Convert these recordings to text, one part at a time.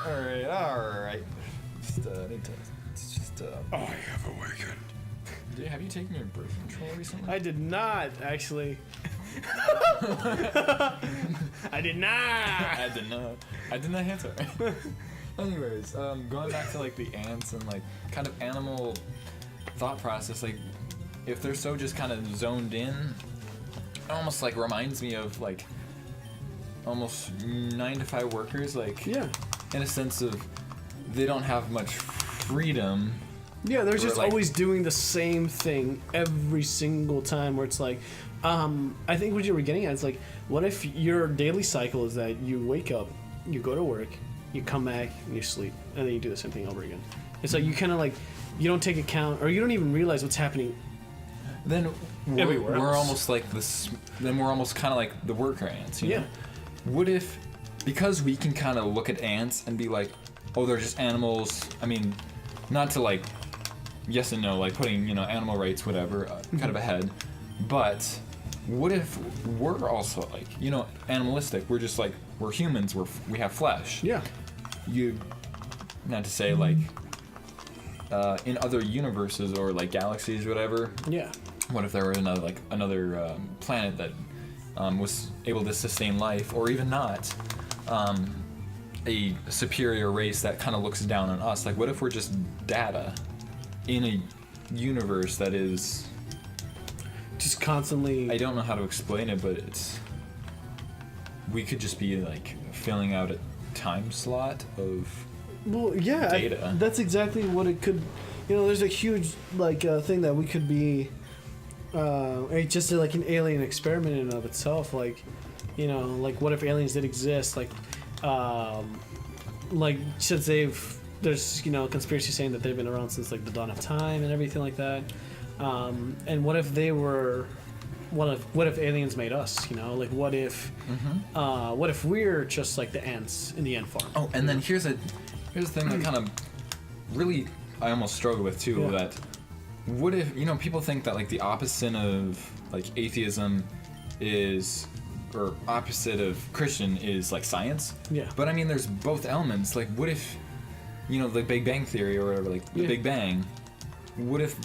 Alright. I have awakened. Have you taken your birth control recently? I did not, actually. I did not. I did not answer. Anyways, going back to like the ants and like kind of animal thought process, like if they're so just kind of zoned in, it almost like reminds me of like almost 9-to-5 workers, like Yeah. in a sense of they don't have much freedom. Yeah, they're just like- always doing the same thing every single time where it's like, I think what you were getting at is like, what if your daily cycle is that you wake up, you go to work, you come back, and you sleep, and then you do the same thing over again. It's like you kind of like, you don't take account, or you don't even realize what's happening. Then Everywhere we're else. almost like this. Then we're almost kind of like the worker ants. You Yeah. know? What if, because we can kind of look at ants and be like, oh, they're just animals. I mean, not to like, yes and no, like putting animal rights, whatever, kind of ahead. But what if we're also like animalistic? We're just like we're humans. We have flesh. Yeah. Not to say like in other universes or like galaxies or whatever. Yeah. What if there was another planet that was able to sustain life, or even not, a superior race that kind of looks down on us? Like, what if we're just data in a universe that is? Just constantly. I don't know how to explain it, but we could just be like filling out a time slot of. Well, yeah, data. That's exactly what it could. There's a huge thing that we could be. Just like an alien experiment in and of itself. Like, like what if aliens did exist? Like since there's conspiracy saying that they've been around since like the dawn of time and everything like that. And what if they were? What if aliens made us? Like what if? What if we're just like the ants in the ant farm? Oh, and then here's the thing that kind of really I almost struggle with too. Yeah. That what if people think that like the opposite of like atheism is, or opposite of Christian is like science. Yeah. But I mean, there's both elements. Like, what if the Big Bang Theory or whatever, like the Yeah. Big Bang? What if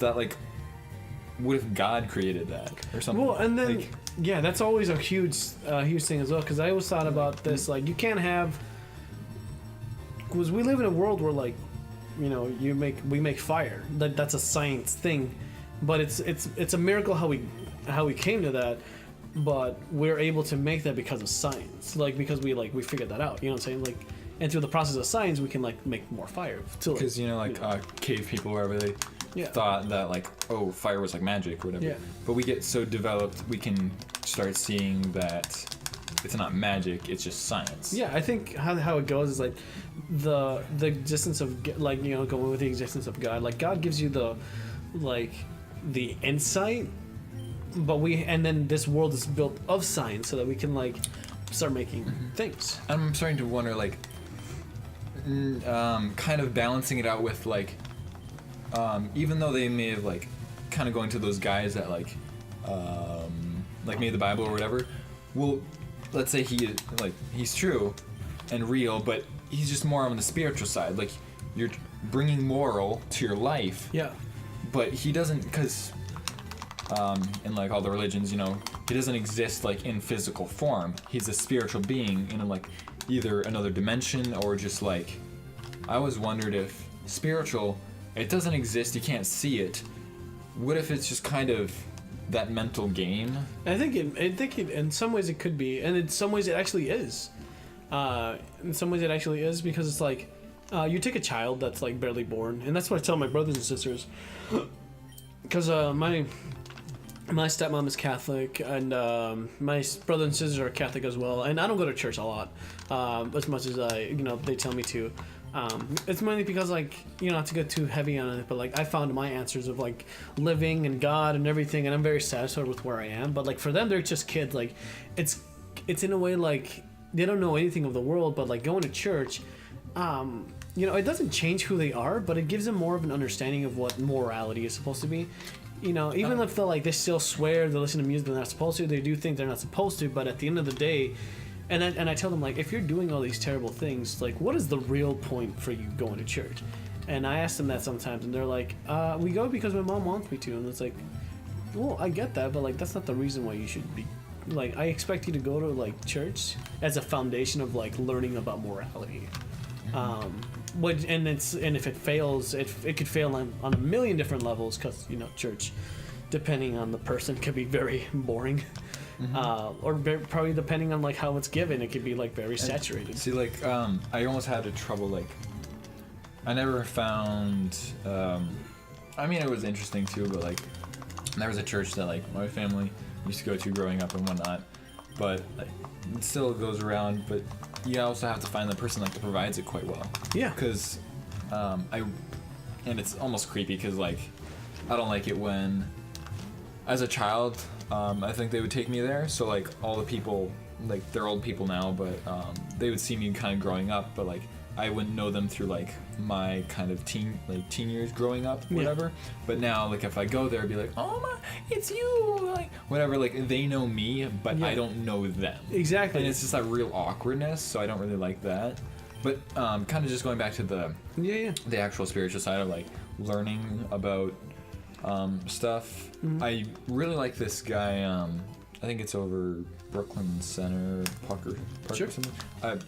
God created that or something? Well, and then like, yeah, that's always a huge thing as well. Because I always thought about this, like you can't have, because we live in a world where like, we make fire. That's a science thing, but it's a miracle how we came to that. But we're able to make that because of science, like because we figured that out. You know what I'm saying? Like, and through the process of science, we can like make more fire. because cave people, wherever they Yeah. thought that like, oh, fire was like magic or whatever. Yeah. But we get so developed, we can start seeing that it's not magic, it's just science. Yeah, I think how it goes is like the existence of going with the existence of God. Like God gives you the insight, but and then this world is built of science so that we can like start making things. I'm starting to wonder like kind of balancing it out with like even though they may have like kind of going to those guys that like made the Bible or whatever. Well, let's say he's true and real, but he's just more on the spiritual side. Like you're bringing moral to your life. Yeah. But he doesn't, because in like all the religions, he doesn't exist like in physical form. He's a spiritual being in like either another dimension or just like, I always wondered if spiritual, it doesn't exist, you can't see it. What if it's just kind of that mental game? I think in some ways it could be, and in some ways it actually is. In some ways it actually is, because it's like you take a child that's like barely born, and that's what I tell my brothers and sisters, because my stepmom is Catholic, and my brothers and sisters are Catholic as well, and I don't go to church a lot, as much as they tell me to. It's mainly because not to get too heavy on it, but like I found my answers of like living and God and everything, and I'm very satisfied with where I am. But like for them, they're just kids. Like it's in a way like they don't know anything of the world, but like going to church, it doesn't change who they are, but it gives them more of an understanding of what morality is supposed to be. Even if they still swear, they listen to music they're not supposed to, they do think they're not supposed to, but at the end of the day, And I tell them, like, if you're doing all these terrible things, like, what is the real point for you going to church? And I ask them that sometimes, and they're like, we go because my mom wants me to. And it's like, well, I get that, but, like, that's not the reason why you should be. Like, I expect you to go to, like, church as a foundation of, like, learning about morality. And if it fails, it could fail on a million different levels, because, you know, church, depending on the person, could be very boring. Or probably depending on, like, how it's given, it could be, like, very saturated. See, like, I almost had a trouble, like, I never found, I mean, it was interesting too, but, like, there was a church that, like, my family used to go to growing up and whatnot, but, like, it still goes around, but you also have to find the person, like, that provides it quite well. Yeah. Because, and it's almost creepy, because, like, I don't like it when, as a child, I think they would take me there, so, like, all the people, like, they're old people now, but they would see me kind of growing up, but, like, I wouldn't know them through, like, my kind of teen years growing up, whatever. But now, like, if I go there, I'd be like, oh my, it's you, like, whatever. Like, they know me, but I don't know them. Exactly. And it's just that real awkwardness, so I don't really like that. But kind of just going back to the actual spiritual side of, like, learning about stuff. I really like this guy. I think it's over Brooklyn Center, Park or something. I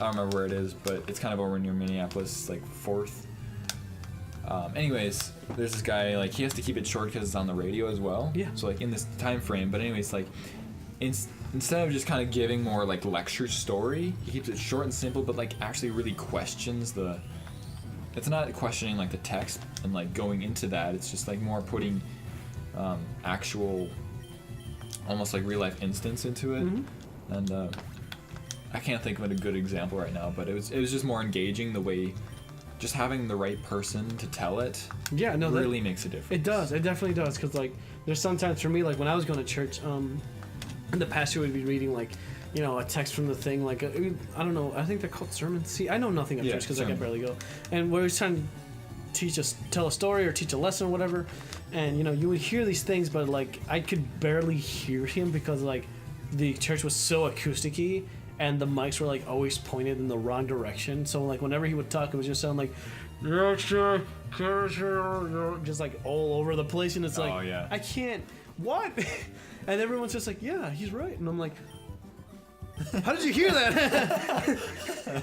don't remember where it is, but it's kind of over near Minneapolis, like 4th. Anyways, there's this guy, like, he has to keep it short because it's on the radio as well. Yeah. So, like, in this time frame. But anyways, like, instead of just kind of giving more, like, lecture story, he keeps it short and simple, but, like, actually really questions the... It's not questioning, like, the text and, like, going into that. It's just, like, more putting actual, almost, like, real-life instance into it. And, I can't think of a good example right now, but it was just more engaging the way, just having the right person to tell it. Yeah, no, really makes a difference. It does. It definitely does. Because, like, there's sometimes for me, like, when I was going to church, the pastor would be reading, like, you know, a text from the thing, like, I don't know, I think they're called sermons. See, I know nothing of church because I can barely go. And we were trying to tell a story or teach a lesson or whatever, and, you know, you would hear these things, but, like, I could barely hear him because, like, the church was so acousticy. And the mics were, like, always pointed in the wrong direction. So, like, whenever he would talk, it would just sound like, just, like, all over the place. And it's like, I can't, what? And everyone's just like, yeah, he's right. And I'm like, how did you hear that?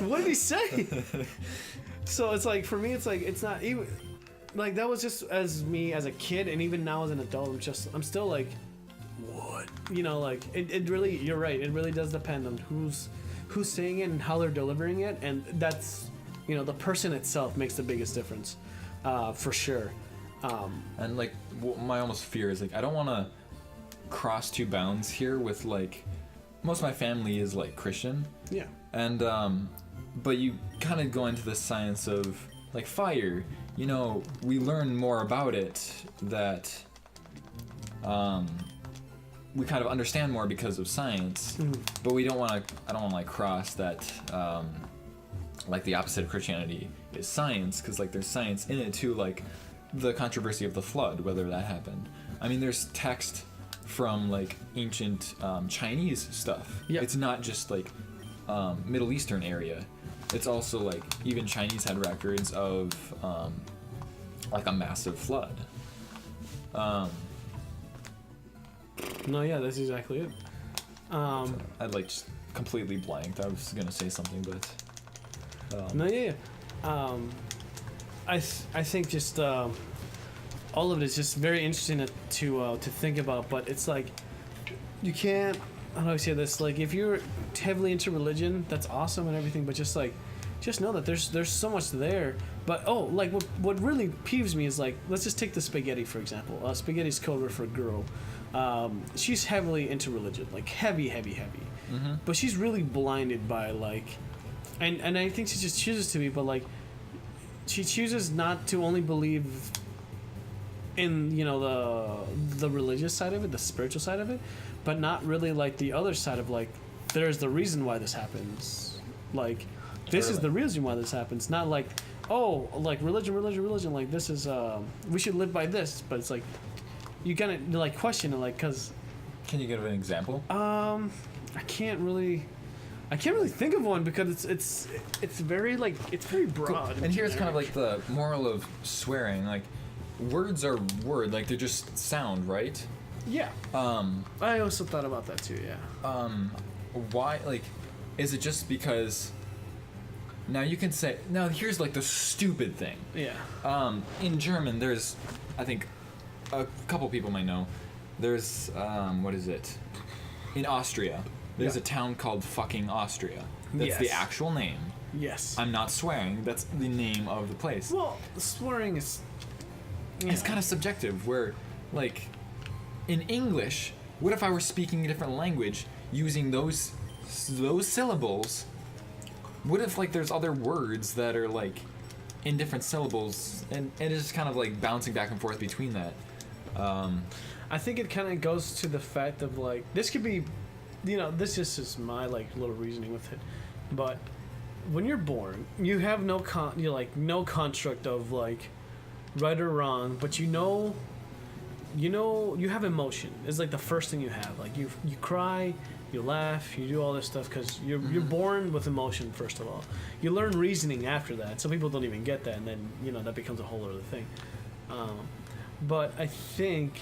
What did he say? So it's like, for me, it's like, it's not even, like, that was just as me as a kid. And even now as an adult, I'm still like, what? You know, like, it really, you're right, it really does depend on who's saying it and how they're delivering it, and that's, you know, the person itself makes the biggest difference, for sure. And, like, my almost fear is, like, I don't want to cross two bounds here with, like, most of my family is, like, Christian. Yeah. And, but you kind of go into the science of, like, fire, you know, we learn more about it that, we kind of understand more because of science, but we don't want to. I don't want to, like, cross that. Like, the opposite of Christianity is science, because, like, there's science in it too. Like, the controversy of the flood, whether that happened. I mean, there's text from, like, ancient Chinese stuff. Yeah. It's not just, like, Middle Eastern area. It's also, like, even Chinese had records of like a massive flood. No, yeah, that's exactly it. I'd, like, just completely blanked. I was gonna say something, but no, yeah. I think just all of it is just very interesting to think about. But it's like, you can't. How do I say this? Like, if you're heavily into religion, that's awesome and everything. But just know that there's so much there. But like, what really peeves me is, like, let's just take the spaghetti for example. Spaghetti's code word for a girl. She's heavily into religion, like heavy. Mm-hmm. But she's really blinded by, like, and I think she just chooses to be, but, like, she chooses not to only believe in, you know, the religious side of it, the spiritual side of it, but not really, like, the other side of, like, there's the reason why this happens. Like, this is the reason why this happens. Not like, oh, like, religion, like, this is, we should live by this. But it's like, you gotta, like, question it, like, because... Can you give an example? I I can't really think of one because it's very like it's very broad. And here's kind of like the moral of swearing. Like, words are like they're just sound, right? yeah. I also thought about that too. Yeah. Why, like, is it just because? Now you can say. Now here's like the stupid thing. Yeah. In German, there's, I think, a couple people might know. There's what is it? In Austria, there's Yeah. a town called fucking Austria. That's the Yes. actual name. Yes. I'm not swearing. That's the name of the place. Well, swearing is. It's kind of subjective. Where, like, in English, what if I were speaking a different language using those syllables? What if like there's other words that are like in different syllables, and it's just kind of like bouncing back and forth between that. I think it kind of goes to the fact of like this could be, this just is my like little reasoning with it, but when you're born, you have no no construct of like right or wrong, but you have emotion. It's like the first thing you have. Like you cry, you laugh, you do all this stuff because you're born with emotion. First of all, you learn reasoning after that. Some people don't even get that, and then that becomes a whole other thing. But I think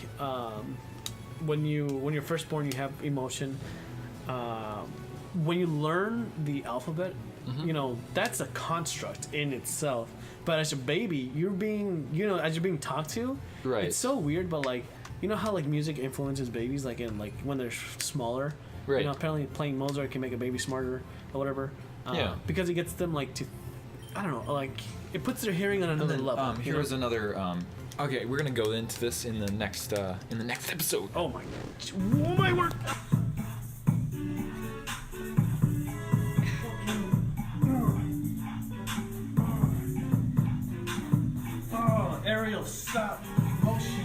when you're first born, you have emotion. When you learn the alphabet, that's a construct in itself. But as a baby, you're being talked to. Right. It's so weird, but like, how like music influences babies, like in like when they're smaller. Right. Apparently playing Mozart can make a baby smarter or whatever. Yeah. Because it gets them like to, I don't know, like it puts their hearing on another level. Here is another. Okay, we're gonna go into this in the next episode. Oh my god! Oh my word! Oh, Ariel, stop! Oh shit!